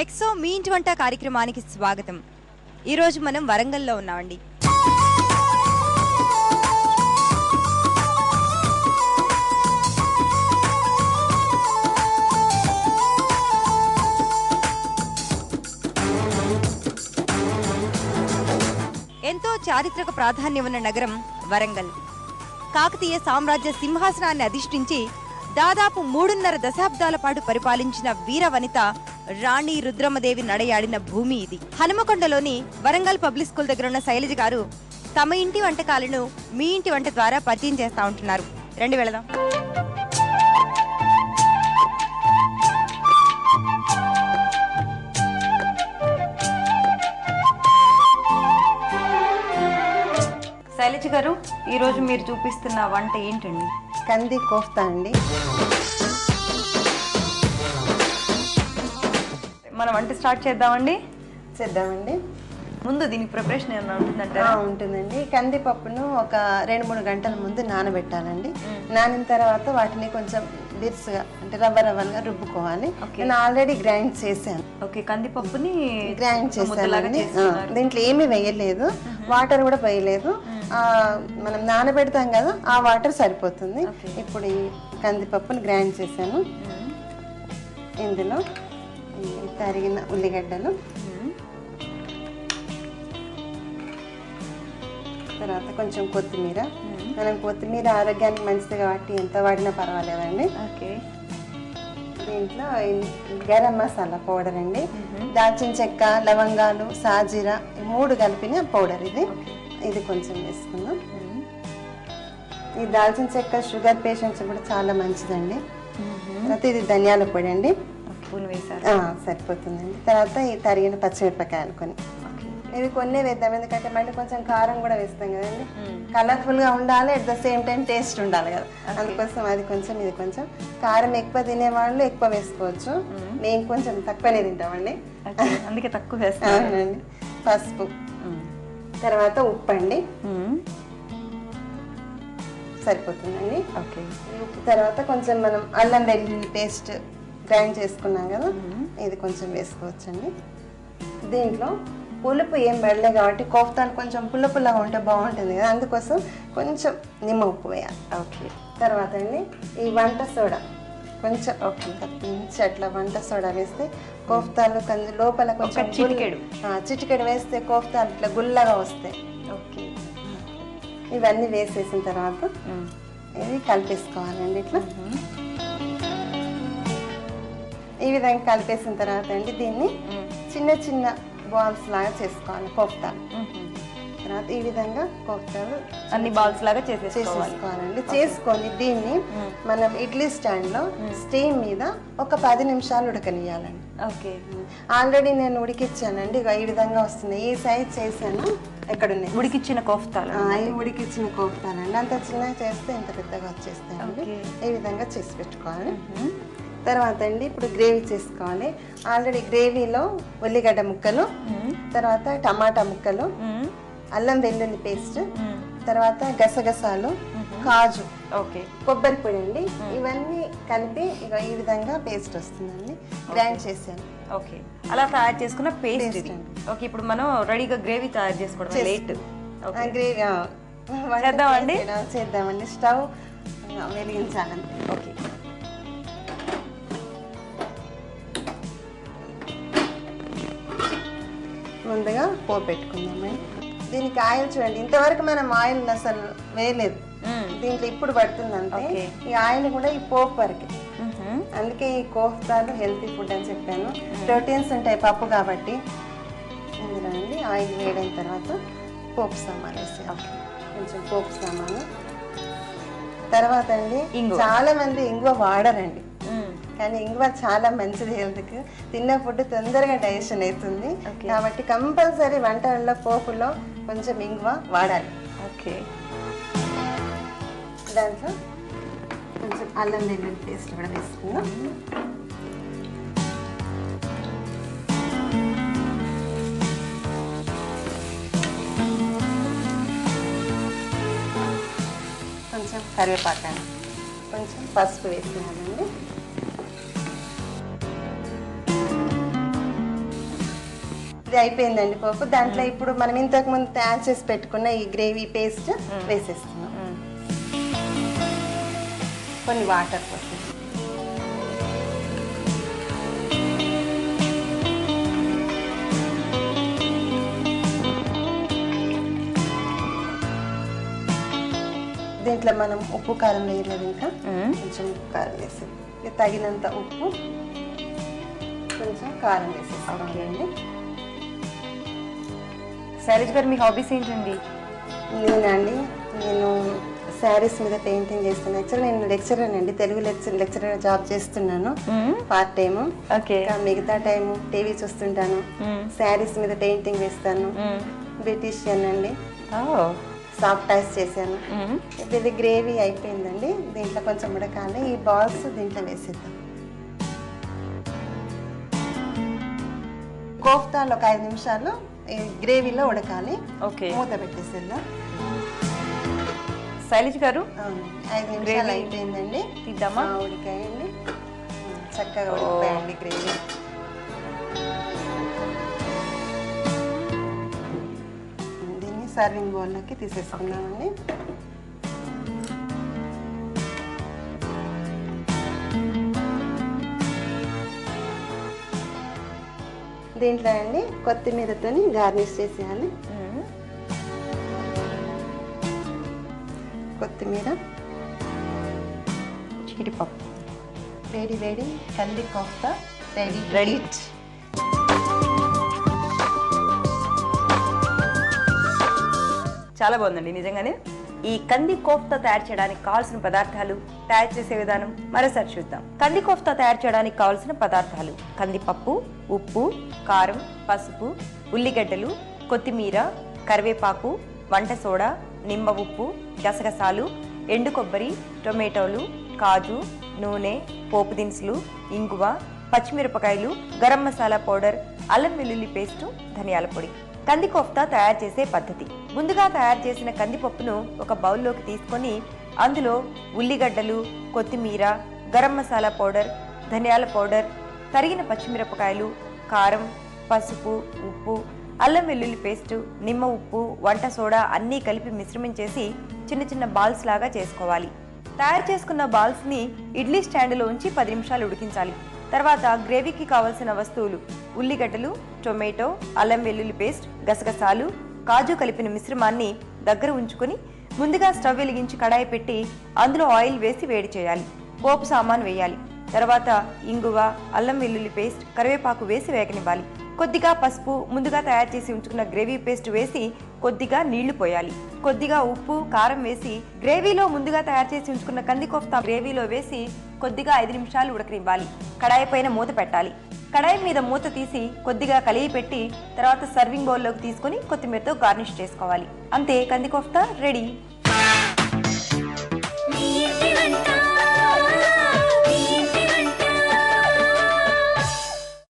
Exo మీ ఇంటి వంట కార్యక్రమానికి స్వాగతం. ఈరోజు మనం వరంగల్లో ఉన్నామండి. ఎంతో చారిత్రక ప్రాధాన్యం ఉన్న నగరం వరంగల్. కాకతీయ సామ్రాజ్య సింహాసనాన్ని అధిష్ఠించి దాదాపు 3.5 దశాబ్దాల పాటు పరిపాలించిన వీర వనిత రాణి రుద్రమదేవి నడయాడిన భూమి ఇది. హనుమకొండలోని వరంగల్ పబ్లిక్ స్కూల్ దగ్గర ఉన్న శైలజ గారు తమ ఇంటి వంటకాలను మీ ఇంటి వంట ద్వారా పరిచయం చేస్తూ ఉంటున్నారు. రండి వెళదాం. శైలజ గారు, ఈరోజు మీరు చూపిస్తున్న వంట ఏంటండి? కంది కోఫ్తా అండి. మనం వంట స్టార్ట్ చేద్దామండి. ముందు దీనికి ప్రిపరేషన్ ఏమన్నా ఉంటుందంటారా? ఉంటుందండి. కందిపప్పును ఒక 2-3 గంటల ముందు నానబెట్టాలండి. నానిన తర్వాత వాటిని కొంచెం బిర్స్గా అంటే రవ్వలుగా రుబ్బుకోవాలి. నేను ఆల్రెడీ గ్రైండ్ చేశాను. ఓకే, కందిపప్పుని గ్రైండ్ చేశానండి. దీంట్లో ఏమీ వేయలేదు, వాటర్ కూడా వేయలేదు. మనం నానబెడతాం కదా, ఆ వాటర్ సరిపోతుంది. ఇప్పుడు ఈ కందిపప్పుని గ్రైండ్ చేశాను. ఇందులో తరిగిన ఉల్లిగడ్డలు, తర్వాత కొంచెం కొత్తిమీర. మనం కొత్తిమీర ఆరోగ్యానికి మంచిది కాబట్టి ఎంత వాడినా పర్వాలేదండి. దీంట్లో గరం మసాలా పౌడర్ అండి, దాల్చిన చెక్క, లవంగాలు, సాజీరా 3 కలిపిన పౌడర్ ఇది కొంచెం వేసుకుందాం. ఈ దాల్చిన చెక్క షుగర్ పేషెంట్స్ కూడా చాలా మంచిదండి. తర్వాత ఇది ధనియాల పొడి అండి, సరిపోతుందండి. తర్వాత ఈ తరిగిన పచ్చిమిరపకాయలు ఇవి కొన్ని వేద్దాం, ఎందుకంటే మళ్ళీ కొంచెం కారం కూడా వేస్తాం కదండి. కలర్ఫుల్గా ఉండాలి, at the same time taste ఉండాలి కదా, అందుకోసం అది కొంచెం ఇది కొంచెం. కారం ఎక్కువ తినేవాళ్ళు ఎక్కువ వేసుకోవచ్చు, మేము కొంచెం తక్కువనే తింటామండి, అందుకే తక్కువ వేస్తామండి. పసుపు, తర్వాత ఉప్పు అండి, సరిపోతుందండి. ఉప్పు తర్వాత కొంచెం మనం అల్లం వెల్లుల్లి పేస్ట్ గ్రైండ్ చేసుకున్నాం కదా, ఇది కొంచెం వేసుకోవచ్చండి. దీంట్లో పులుపు ఏం పడలే కాబట్టి కోఫ్తాలు కొంచెం పుల్లగా ఉంటే బాగుంటుంది కదా, అందుకోసం కొంచెం నిమ్మ ఉప్పు వేయాలి. తర్వాత అండి ఈ వంట సోడా కొంచెం అట్లా వంట సోడా వేస్తే కోఫ్తాలు లోపల కొంచెం చిటికెడు వేస్తే కోఫ్తాలు ఇట్లా గుల్లగా వస్తాయి. ఇవన్నీ వేసేసిన తర్వాత ఇవి కలిపేసుకోవాలండి. ఇట్లా ఈ విధంగా కలిపేసిన తర్వాత అండి దీన్ని చిన్న బాల్స్ లాగా చేసుకోవాలి కోఫ్తాలు. తర్వాత ఈ విధంగా కోఫ్తాలు అన్ని బాల్స్ లాగా చేసేసుకోవాలండి. చేసుకొని దీన్ని మనం ఇడ్లీ స్టాండ్ లో స్టీమ్ మీద ఒక 10 నిమిషాలు ఉడకనియాలండి. ఆల్రెడీ నేను ఉడికిచ్చానండి, ఈ విధంగా వస్తుంది. ఈ సైజ్ చేశాను. ఎక్కడున్నాయి ఉడికిచ్చిన కోఫ్తాలు? ఉడికిచ్చిన కోఫ్తాలండి. అంత చిన్నగా చేస్తే ఇంత పెద్దగా వచ్చేస్తాయండి. ఈ విధంగా చేసి పెట్టుకోవాలి. తర్వాత అండి ఇప్పుడు గ్రేవీ చేసుకోవాలి. ఆల్రెడీ గ్రేవీలో ఉల్లిగడ్డ ముక్కలు, తర్వాత టమాటా ముక్కలు, అల్లం వెల్లుల్లి పేస్ట్, తర్వాత గసగసాలు, కాజు, కొబ్బరి పొడి అండి, ఇవన్నీ కలిపి ఇక ఈ విధంగా పేస్ట్ వస్తుందండి. గ్రైండ్ చేశాను. అలా తయారు చేసుకున్న పేస్ట్. ఇప్పుడు మనం రెడీగా గ్రేవీ తయారు చేసుకోవడం లేట్. గ్రేవీ చేద్దామండి. స్టవ్ వెలిగించాలండి. ముందుగా పోపు పెట్టుకుందామండి. దీనికి ఆయిల్ చూడండి, ఇంతవరకు మనం ఆయిల్ అసలు వేయలేదు, దీంట్లో ఇప్పుడు పడుతుంది అంతే. ఈ ఆయిల్ కూడా ఈ పోపు వరకే, అందుకే ఈ కోఫ్తాలు హెల్తీ ఫుడ్ అని చెప్పాను. ప్రోటీన్స్ ఉంటాయి పప్పు కాబట్టి. ఇందులో అండి ఆయిల్ వేయడం తర్వాత పోపు సామాను వేసేయాలి. కొంచెం పోపు సామాను తర్వాత అండి చాలా మంది ఇంగువ వాడరండి, కానీ ఇంగువ చాలా మంచిది హెల్త్కి. తిన్న ఫుడ్ తొందరగా డైజెషన్ అవుతుంది కాబట్టి కంపల్సరీ వంటల్లో పోపులో కొంచెం ఇంగువ వాడాలి. దాంట్లో కొంచెం అల్లం వెల్లుల్లి పేస్ట్ కూడా వేసుకుందాం. కొంచెం కరివేపాకు కొంచెం పసుపు వేస్తున్నానండి. ఇది అయిపోయిందండి పోపు. దాంట్లో ఇప్పుడు మనం ఇంతకు ముందు తయారు చేసి పెట్టుకున్న ఈ గ్రేవీ పేస్ట్ వేసేస్తున్నాం. కొన్ని వాటర్ పోసి దీంట్లో మనం ఉప్పు కారం వేయలేదు, ఇంకా కొంచెం ఉప్పు కారం వేసి తగినంత ఉప్పు కొంచెం కారం వేసేస్తామండి. శైలజ గారు మీ హాబీస్ ఏంటండి? నేనండి నేను శారీస్ మీద పెయింటింగ్ చేస్తాను. యాక్చువల్లీ నేను లెక్చరర్ అండి, తెలుగు లెక్చరర్ జాబ్ చేస్తున్నాను పార్ట్ టైమ్. మిగతా టైం టీవీ చూస్తుంటాను, శారీస్ మీద పెయింటింగ్ వేస్తాను. బ్యూటీషియన్ అండి, సాఫ్ట్ టాయ్స్ చేశాను. ఇప్పుడు ఇది గ్రేవీ అయిపోయిందండి. దీంట్లో కొంచెం ఉడకాలి. ఈ బాల్స్ దీంట్లో వేసేద్దాం. కోఫ్తాలు ఒక 5 నిమిషాలు ఈ గ్రేవీలో ఉడకాలి. మూత పెట్టేసేద్దాం. శైలజ గారు 5 నిమిషాలు అయిపోయిందండి. తీద్దామా? ఉడికాయండి, చక్కగా ఉడికిపోయండి గ్రేవీ. దీన్ని సర్వింగ్ బౌల్లోకి తీసేసుకున్నామండి. దీంట్లో అండి కొత్తిమీరతో గార్నిష్ చేసేయాలి. కొత్తిమీర, జీడిపప్పు, వేడి వేడి కంది కోఫ్తా రెడీ. చాలా బాగుందండి నిజంగానే. ఈ కంది కోఫ్తా తయారు చేయడానికి కావాల్సిన పదార్థాలు, తయారు చేసే విధానం మరోసారి చూద్దాం. కంది కోఫ్తా తయారు చేయడానికి కావాల్సిన పదార్థాలు: కందిపప్పు, ఉప్పు, కారం, పసుపు, ఉల్లిగడ్డలు, కొత్తిమీర, కరివేపాకు, వంట సోడా, నిమ్మ ఉప్పు, గసగసాలు, ఎండు కొబ్బరి, టొమాటోలు, కాజు, నూనె, పోపు దినుసులు, ఇంగువ, పచ్చిమిరపకాయలు, గరం మసాలా పౌడర్, అల్లం వెల్లుల్లి పేస్టు, ధనియాల పొడి. కంది కోఫ్తా తయారు చేసే పద్ధతి: ముందుగా తయారు చేసిన కందిపప్పును ఒక బౌల్లోకి తీసుకొని అందులో ఉల్లిగడ్డలు, కొత్తిమీర, గరం మసాలా పౌడర్, ధనియాల పౌడర్, తరిగిన పచ్చిమిరపకాయలు, కారం, పసుపు, ఉప్పు, అల్లం వెల్లుల్లి పేస్టు, నిమ్మ ఉప్పు, వంట సోడా అన్నీ కలిపి మిశ్రమం చేసి చిన్న చిన్న బాల్స్ లాగా చేసుకోవాలి. తయారు చేసుకున్న బాల్స్ని ఇడ్లీ స్టాండ్లో ఉంచి 10 నిమిషాలు ఉడికించాలి. తర్వాత గ్రేవీకి కావలసిన వస్తువులు: ఉల్లిగడ్డలు, టొమాటో, అల్లం వెల్లుల్లి పేస్ట్, గసగసాలు, కాజు కలిపిన మిశ్రమాన్ని దగ్గర ఉంచుకొని ముందుగా స్టవ్ వెలిగించి కడాయి పెట్టి అందులో ఆయిల్ వేసి వేడి చేయాలి. పోపు సామాన్ వేయాలి. తర్వాత ఇంగువ, అల్లం వెల్లుల్లి పేస్ట్, కరివేపాకు వేసి వేగనివ్వాలి. కొద్దిగా పసుపు, ముందుగా తయారు చేసి ఉంచుకున్న గ్రేవీ పేస్ట్ వేసి కొద్దిగా నీళ్లు పోయాలి. కొద్దిగా ఉప్పు, కారం వేసి గ్రేవీలో ముందుగా తయారు చేసి ఉంచుకున్న కంది కోఫ్తా గ్రేవీలో వేసి కొద్దిగా 5 నిమిషాలు ఉడకనివ్వాలి. కడాయి పైన మూత పెట్టాలి. కడాయి మీద మూత తీసి కొద్దిగా కలిగి పెట్టి తర్వాత సర్వింగ్ బౌల్లోకి తీసుకొని కొత్తిమీరతో గార్నిష్ చేసుకోవాలి. అంతే, కంది కోఫ్తా రెడీ.